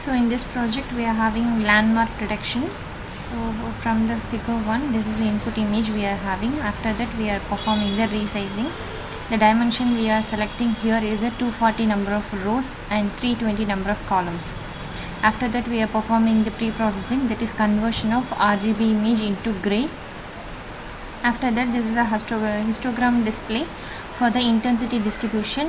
So in this project we are having landmark predictions. So from the figure 1, this is the input image we are having. After that we are performing the resizing. The dimension we are selecting here is a 240 number of rows and 320 number of columns. After that we are performing the pre-processing, that is conversion of RGB image into gray. After that this is a histogram display for the intensity distribution,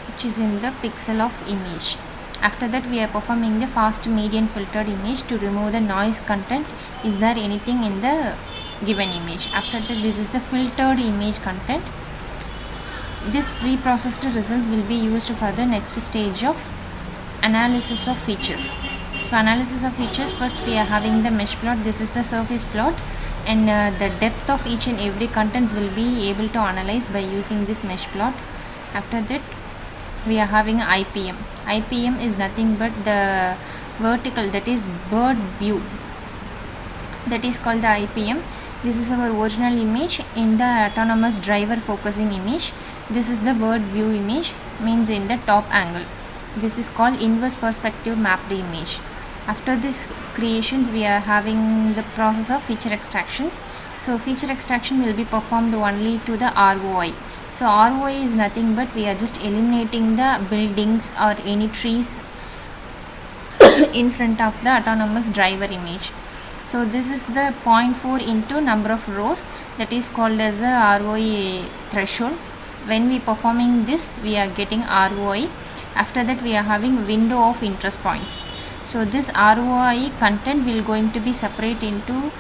which is in the pixel of image. After that we are performing the fast median filtered image to remove the noise content. Is there anything in the given image? After that this is the filtered image content. This pre-processed results will be used for the next stage of analysis of features. So analysis of features, first we are having the mesh plot. This is the surface plot, and the depth of each and every contents will be able to analyze by using this mesh plot. After that we are having IPM. IPM is nothing but the vertical, that is bird view, that is called the IPM. This is our original image in the autonomous driver focusing image. This is the bird view image, means in the top angle. This is called inverse perspective mapped image. After this creations we are having the process of feature extractions. So feature extraction will be performed only to the ROI. So ROI is nothing but we are just eliminating the buildings or any trees in front of the autonomous driver image. So this is the 0.4 into number of rows, that is called as a ROI threshold. When we performing this we are getting ROI. After that we are having window of interest points. So this ROI content will going to be separate into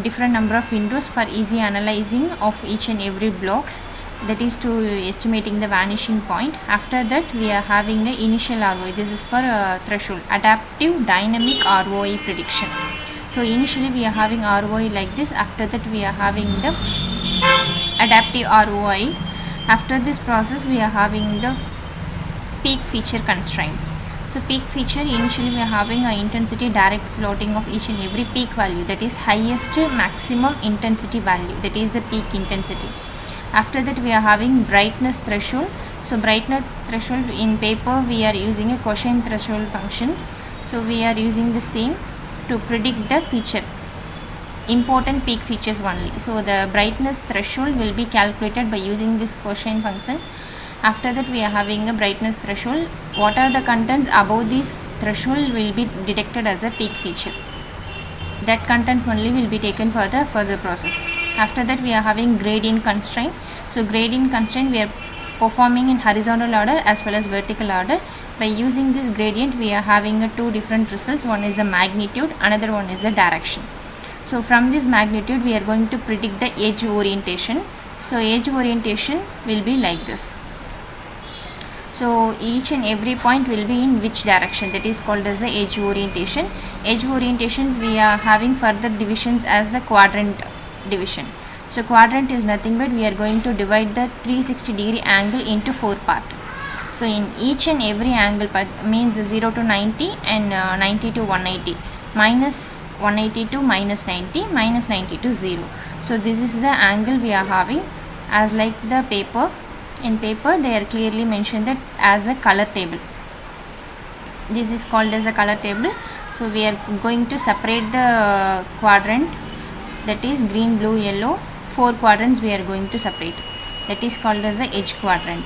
different number of windows for easy analyzing of each and every blocks, that is to estimating the vanishing point. After that we are having the initial ROI. This is for threshold, adaptive dynamic ROI prediction. So initially we are having ROI like this. After that we are having the adaptive ROI. After this process we are having the peak feature constraints. So peak feature, initially we are having a intensity direct plotting of each and every peak value, that is highest maximum intensity value, that is the peak intensity. After that we are having brightness threshold. So brightness threshold, in paper we are using a cosine threshold functions. So we are using the same to predict the feature, important peak features only. So the brightness threshold will be calculated by using this cosine function. After that we are having a brightness threshold. What are the contents above this threshold will be detected as a peak feature. That content only will be taken for the further process. After that we are having gradient constraint. So gradient constraint we are performing in horizontal order as well as vertical order. By using this gradient we are having two different results. One is a magnitude, another one is a direction. So from this magnitude we are going to predict the edge orientation. So edge orientation will be like this. So each and every point will be in which direction, that is called as the edge orientation. Edge orientations we are having further divisions as the quadrant division. So quadrant is nothing but we are going to divide the 360-degree angle into 4 parts. So in each and every angle means 0 to 90 and 90 to 180, minus 180 to minus 90, minus 90 to 0. So this is the angle we are having as like the paper. In paper they are clearly mentioned that as a color table. This is called as a color table. So we are going to separate the quadrant, that is green, blue, yellow. 4 quadrants we are going to separate, that is called as the edge quadrant.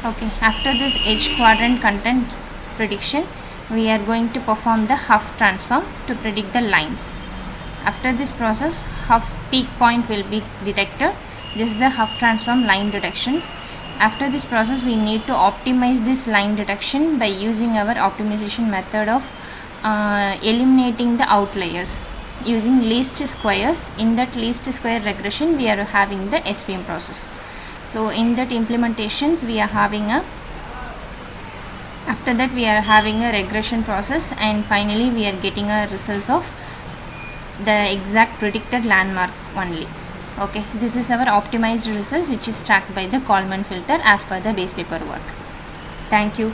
Okay, after this edge quadrant content prediction we are going to perform the Huff transform to predict the lines. After this process Huff peak point will be detected. This is the Huff transform line detections. After this process we need to optimize this line detection by using our optimization method of eliminating the outliers using least squares. In that least square regression we are having the SVM process. So in that implementations we are having a, after that we are having a regression process, and finally we are getting a results of the exact predicted landmark only. Okay, this is our optimized results which is tracked by the Kalman filter as per the base paper work. Thank you.